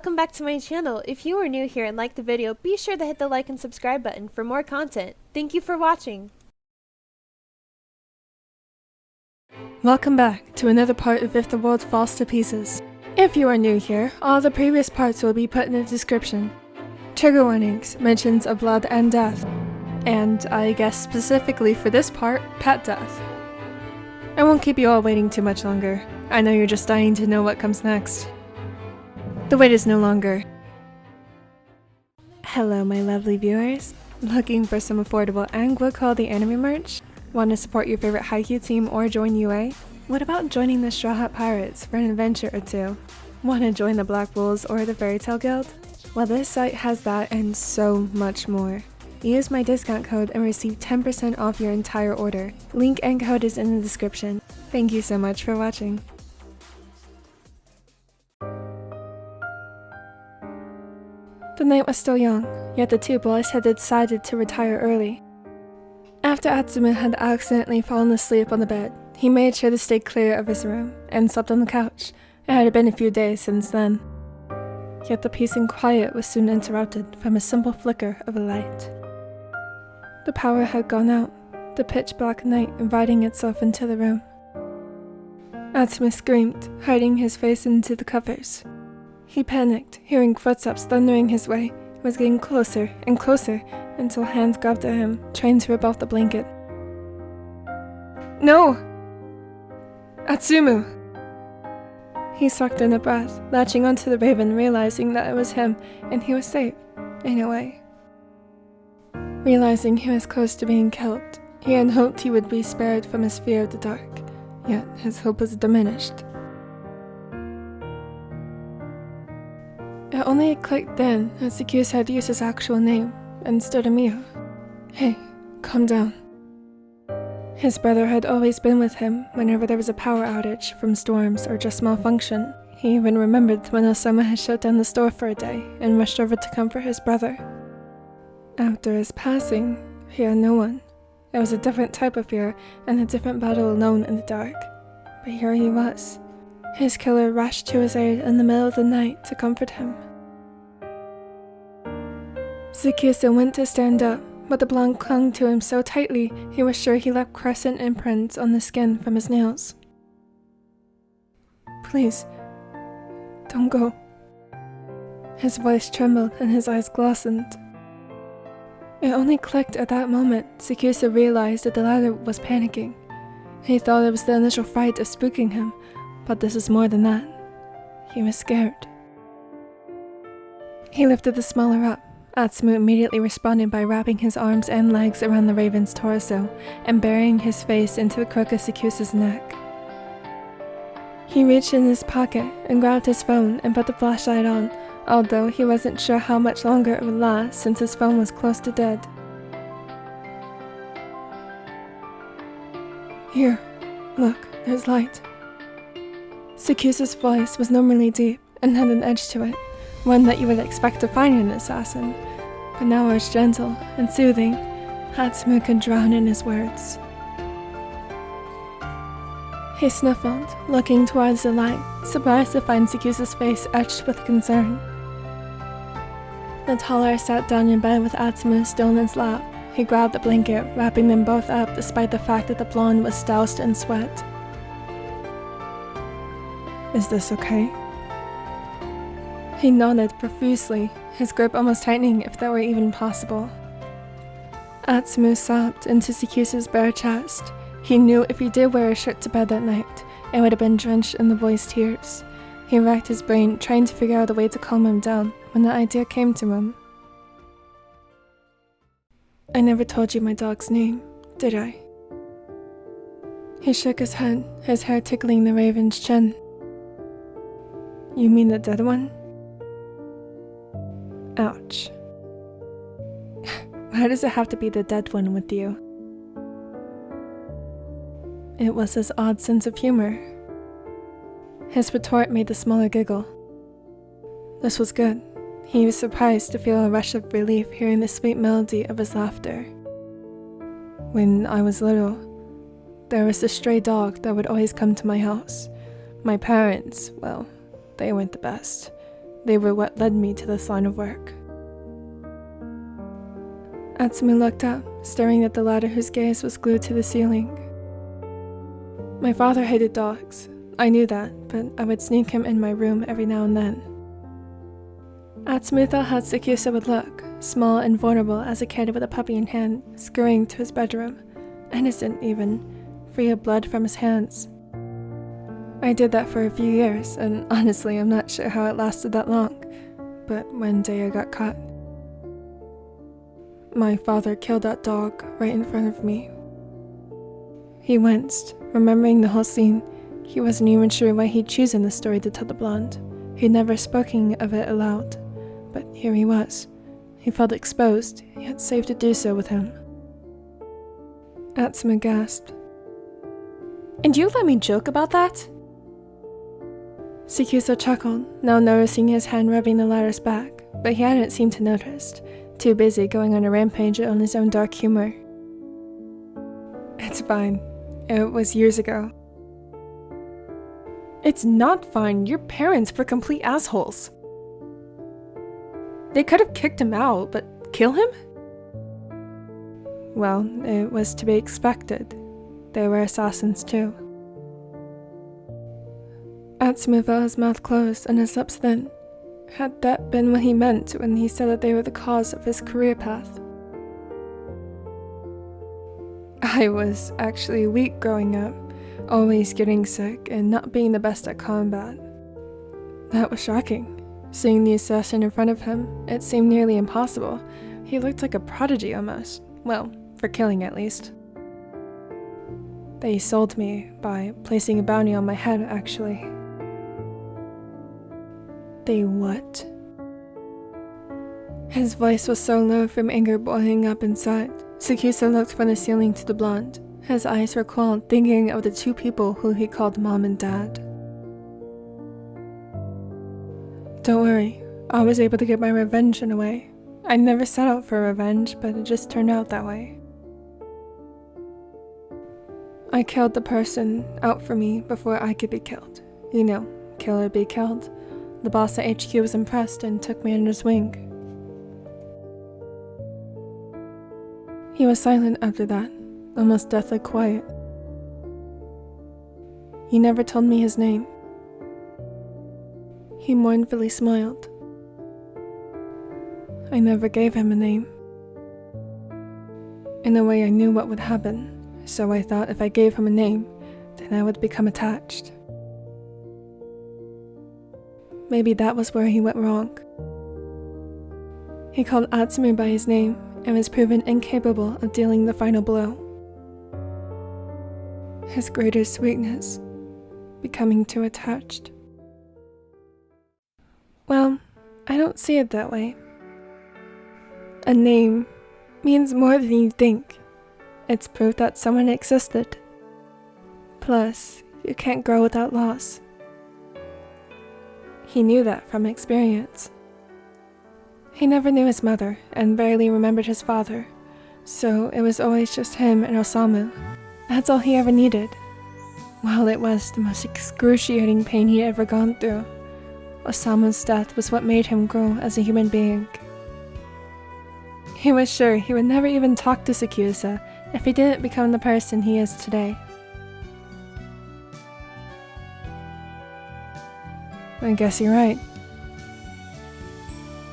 welcome back to my channel. If you are new here and like the video, be sure to hit the like and subscribe button for more content. Thank you for watching. Welcome back to another part of If the World Falls to Pieces. If you are new here, all the previous parts will be put in the description. Trigger warnings, mentions of blood and death, and I guess specifically for this part, pet death. I won't keep you all waiting too much longer. I know you're just dying to know what comes next. The wait is no longer. Hello my lovely viewers. Looking for some affordable and good quality anime merch? Want to support your favorite Haikyuu team or join UA? What about joining the Straw Hat Pirates for an adventure or two? Want to join the Black Wolves or the Fairy Tail Guild? Well, this site has that and so much more. Use my discount code and receive 10% off your entire order. Link and code is in the description. Thank you so much for watching. The night was still young, yet the two boys had decided to retire early. After Atsumu had accidentally fallen asleep on the bed, he made sure to stay clear of his room and slept on the couch. It had been a few days since then. Yet the peace and quiet was soon interrupted from a simple flicker of a light. The power had gone out, the pitch-black night inviting itself into the room. Atsumu screamed, hiding his face into the covers. He panicked, hearing footsteps thundering his way, was getting closer and closer until hands grabbed at him, trying to rip off the blanket. No! Atsumu! He sucked in a breath, latching onto the raven, realizing that it was him, and he was safe, in a way. Realizing he was close to being killed, he had hoped he would be spared from his fear of the dark, yet his hope was diminished. It only clicked then as Sakusa had used his actual name, and stood Amiya. Hey, calm down. His brother had always been with him whenever there was a power outage from storms or just malfunction. He even remembered when Osama had shut down the store for a day and rushed over to comfort his brother. After his passing, he had no one. It was a different type of fear and a different battle alone in the dark. But here he was. His killer rushed to his aid in the middle of the night to comfort him. Sakusa went to stand up, but the blonde clung to him so tightly he was sure he left crescent imprints on the skin from his nails. Please, don't go. His voice trembled and his eyes glistened. It only clicked at that moment Sakusa realized that the latter was panicking. He thought it was the initial fright of spooking him, but this is more than that. He was scared. He lifted the smaller up. Atsumu immediately responded by wrapping his arms and legs around the raven's torso and burying his face into the crook of Sakusa's neck. He reached in his pocket and grabbed his phone and put the flashlight on, although he wasn't sure how much longer it would last since his phone was close to dead. Here, look, there's light. Sakusa's voice was normally deep and had an edge to it, one that you would expect to find in an assassin, but now it was gentle and soothing. Atsumu could drown in his words. He sniffled, looking towards the light, surprised to find Sakusa's face etched with concern. The taller sat down in bed with Atsumu still in his lap. He grabbed the blanket, wrapping them both up despite the fact that the blonde was doused in sweat. Is this okay? He nodded profusely, his grip almost tightening if that were even possible. Atsumu sobbed into Sakusa's bare chest. He knew if he did wear a shirt to bed that night, it would have been drenched in the boy's tears. He racked his brain, trying to figure out a way to calm him down, when the idea came to him. I never told you my dog's name, did I? He shook his head, his hair tickling the raven's chin. You mean the dead one? Ouch. Why does it have to be the dead one with you? It was his odd sense of humor. His retort made the smaller giggle. This was good. He was surprised to feel a rush of relief hearing the sweet melody of his laughter. When I was little, there was a stray dog that would always come to my house. My parents, well, they weren't the best. They were what led me to this line of work. Atsumu looked up, staring at the ladder whose gaze was glued to the ceiling. My father hated dogs. I knew that, but I would sneak him in my room every now and then. Atsumu thought how Sakusa would look, small and vulnerable as a kid with a puppy in hand, scurrying to his bedroom, innocent even, free of blood from his hands. I did that for a few years, and honestly I'm not sure how it lasted that long, but one day I got caught. My father killed that dog right in front of me. He winced, remembering the whole scene. He wasn't even sure why he'd chosen the story to tell the blonde. He'd never spoken of it aloud, but here he was. He felt exposed, yet safe to do so with him. Atsumu gasped. "And you let me joke about that?" Sakusa chuckled, now noticing his hand rubbing the ladder's back, but he hadn't seemed to notice, too busy going on a rampage on his own dark humor. "It's fine. It was years ago." "It's not fine. Your parents were complete assholes. They could have kicked him out, but kill him?" "Well, it was to be expected. They were assassins too." Atsumu felt his mouth closed and his lips thin. Had that been what he meant when he said that they were the cause of his career path? "I was actually weak growing up, always getting sick and not being the best at combat." That was shocking. Seeing the assassin in front of him, it seemed nearly impossible. He looked like a prodigy almost. Well, for killing at least. "They sold me by placing a bounty on my head, actually." "They what?" His voice was so low from anger boiling up inside. Sakusa looked from the ceiling to the blonde. His eyes were cold, thinking of the two people who he called Mom and Dad. "Don't worry, I was able to get my revenge in a way. I never set out for revenge, but it just turned out that way. I killed the person out for me before I could be killed. You know, kill or be killed. The boss at HQ was impressed and took me under his wing." He was silent after that, almost deathly quiet. "You never told me his name." He mournfully smiled. "I never gave him a name. In a way I knew what would happen, so I thought if I gave him a name, then I would become attached. Maybe that was where he went wrong. He called Atsumu by his name and was proven incapable of dealing the final blow. His greatest weakness, becoming too attached. Well, I don't see it that way. A name means more than you think. It's proof that someone existed. Plus, you can't grow without loss. He knew that from experience. He never knew his mother and barely remembered his father, so it was always just him and Osamu. That's all he ever needed. While it was the most excruciating pain he had ever gone through, Osamu's death was what made him grow as a human being. He was sure he would never even talk to Sakusa if he didn't become the person he is today. I guess you're right.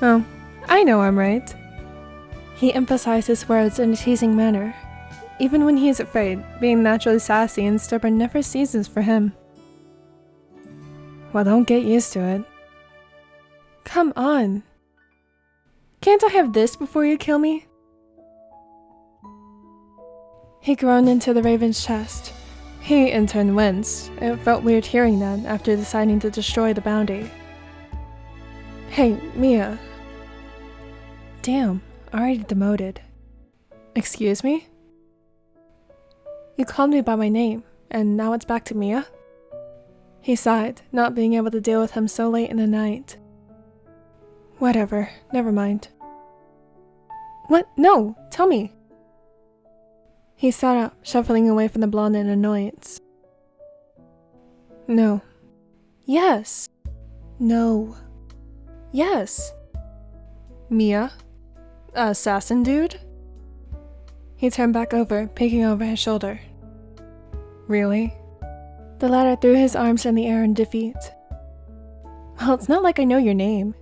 Oh, I know I'm right. He emphasized his words in a teasing manner. Even when he is afraid, being naturally sassy and stubborn never ceases for him. Well, don't get used to it. Come on. Can't I have this before you kill me? He groaned into the raven's chest. He, in turn, winced. It felt weird hearing that after deciding to destroy the bounty. Hey, Mia. Damn, already demoted. Excuse me? You called me by my name, and now it's back to Mia? He sighed, not being able to deal with him so late in the night. Whatever, never mind. What? No, tell me. He sat up, shuffling away from the blonde in annoyance. No. Yes. No. Yes. Mia? Assassin dude? He turned back over, peeking over his shoulder. Really? The latter threw his arms in the air in defeat. Well, it's not like I know your name.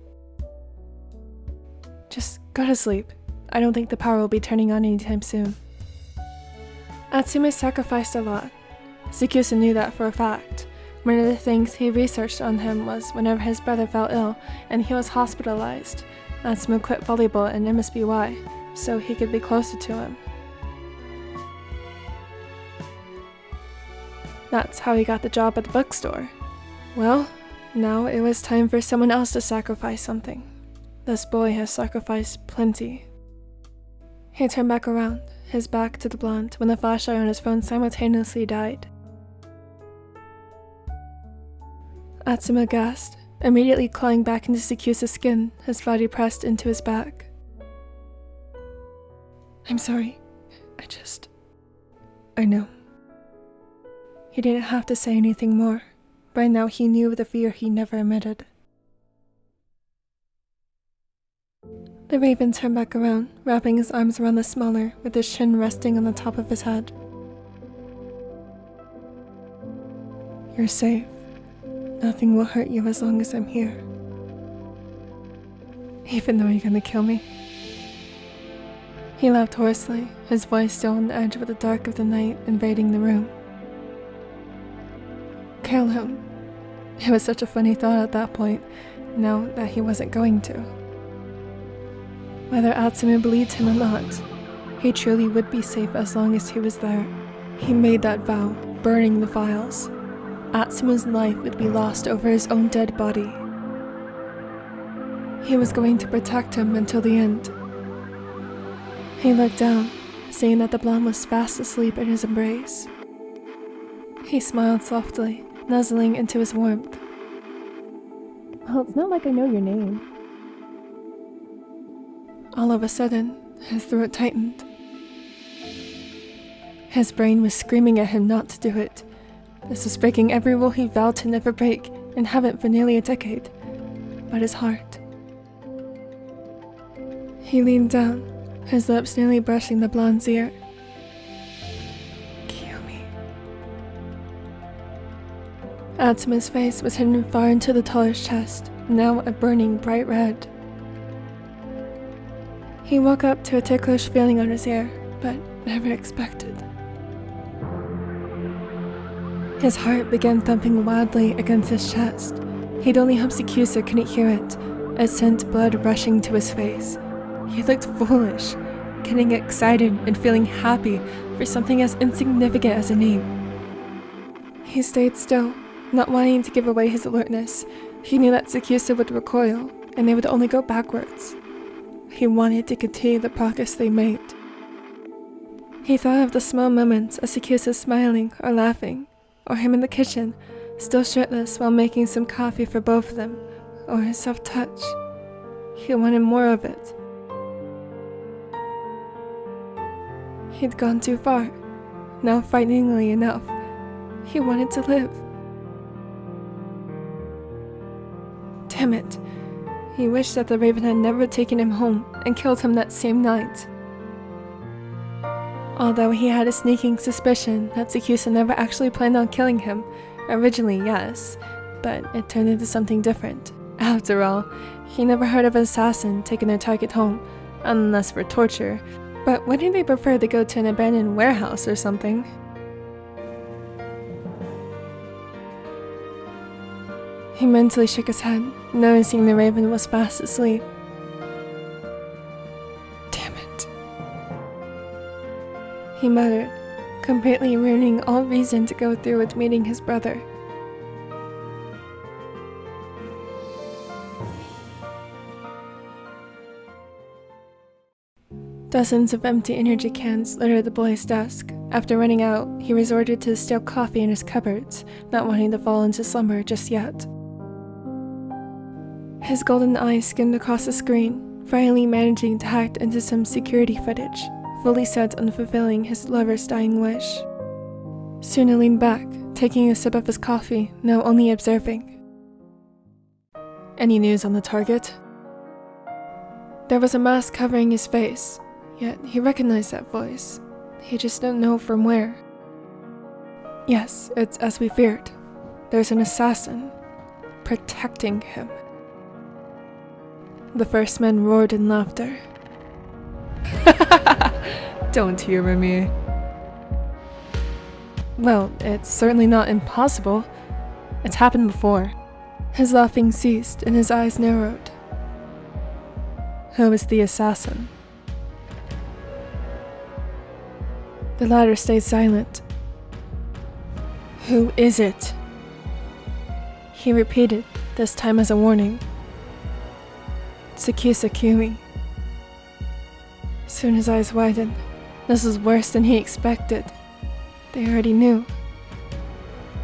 Just go to sleep. I don't think the power will be turning on anytime soon. Atsumu sacrificed a lot. Sakusa knew that for a fact. One of the things he researched on him was whenever his brother fell ill and he was hospitalized, Atsumu quit volleyball and MSBY, so he could be closer to him. That's how he got the job at the bookstore. Well, now it was time for someone else to sacrifice something. This boy has sacrificed plenty. He turned back around, his back to the blonde, when the flashlight on his phone simultaneously died. Atsumu gasped, immediately clawing back into Sakusa's skin, his body pressed into his back. I'm sorry. I know. He didn't have to say anything more. By now he knew the fear he never admitted. The raven turned back around, wrapping his arms around the smaller, with his chin resting on the top of his head. You're safe. Nothing will hurt you as long as I'm here. Even though you're gonna kill me? He laughed hoarsely, his voice still on the edge with the dark of the night invading the room. Kill him. It was such a funny thought at that point, now that he wasn't going to. Whether Atsumu believed him or not, he truly would be safe as long as he was there. He made that vow, burning the files. Atsumu's life would be lost over his own dead body. He was going to protect him until the end. He looked down, seeing that the blonde was fast asleep in his embrace. He smiled softly, nuzzling into his warmth. Well, it's not like I know your name. All of a sudden, his throat tightened. His brain was screaming at him not to do it. This was breaking every rule he vowed to never break and haven't for nearly a decade. But his heart. He leaned down, his lips nearly brushing the blonde's ear. Kiyoomi. Atsumu's face was hidden far into the taller's chest, now a burning bright red. He woke up to a ticklish feeling on his ear, but never expected. His heart began thumping wildly against his chest. He'd only hoped Sakusa couldn't hear it. It sent blood rushing to his face. He looked foolish, getting excited and feeling happy for something as insignificant as a name. He stayed still, not wanting to give away his alertness. He knew that Sakusa would recoil, and they would only go backwards. He wanted to continue the progress they made. He thought of the small moments of Sakusa smiling or laughing, or him in the kitchen, still shirtless while making some coffee for both of them, or his soft touch. He wanted more of it. He'd gone too far. Now, frighteningly enough, he wanted to live. Damn it. He wished that the raven had never taken him home and killed him that same night. Although he had a sneaking suspicion that Sakusa never actually planned on killing him. Originally, yes, but it turned into something different. After all, he never heard of an assassin taking their target home, unless for torture. But wouldn't they prefer to go to an abandoned warehouse or something? He mentally shook his head, noticing the raven was fast asleep. Damn it. He muttered, completely ruining all reason to go through with meeting his brother. Dozens of empty energy cans littered the boy's desk. After running out, he resorted to the stale coffee in his cupboards, not wanting to fall into slumber just yet. His golden eyes skimmed across the screen, finally managing to hack into some security footage, fully set on fulfilling his lover's dying wish. Soon he leaned back, taking a sip of his coffee, now only observing. Any news on the target? There was a mask covering his face, yet he recognized that voice. He just didn't know from where. Yes, it's as we feared. There's an assassin protecting him. The first man roared in laughter. Don't humor me. Well, it's certainly not impossible. It's happened before. His laughing ceased and his eyes narrowed. Who is the assassin? The latter stayed silent. Who is it? He repeated, this time as a warning. Sakusa Kiyoomi. Soon his eyes widened. This was worse than he expected. They already knew.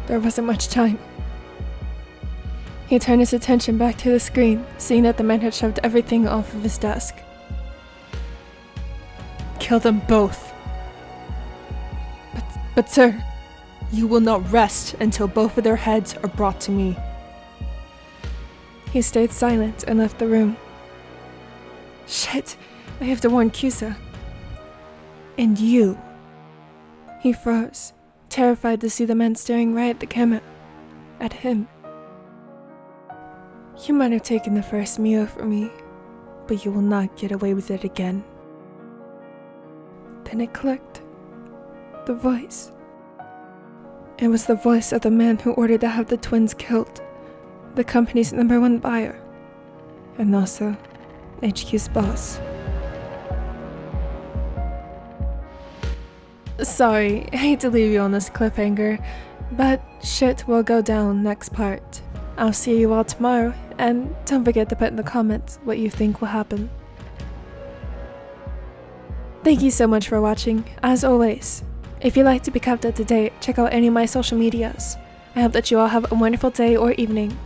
There wasn't much time. He turned his attention back to the screen, seeing that the man had shoved everything off of his desk. Kill them both. But sir, you will not rest until both of their heads are brought to me. He stayed silent and left the room. Shit, I have to warn Kusa. And you. He froze, terrified to see the man staring right at the camera. At him. You might have taken the first meal from me, but you will not get away with it again. Then it clicked. The voice. It was the voice of the man who ordered to have the twins killed, the company's #1 buyer, and also HQ's boss. Sorry, I hate to leave you on this cliffhanger, but shit will go down next part. I'll see you all tomorrow, and don't forget to put in the comments what you think will happen. Thank you so much for watching, as always. If you'd like to be kept up to date, check out any of my social medias. I hope that you all have a wonderful day or evening.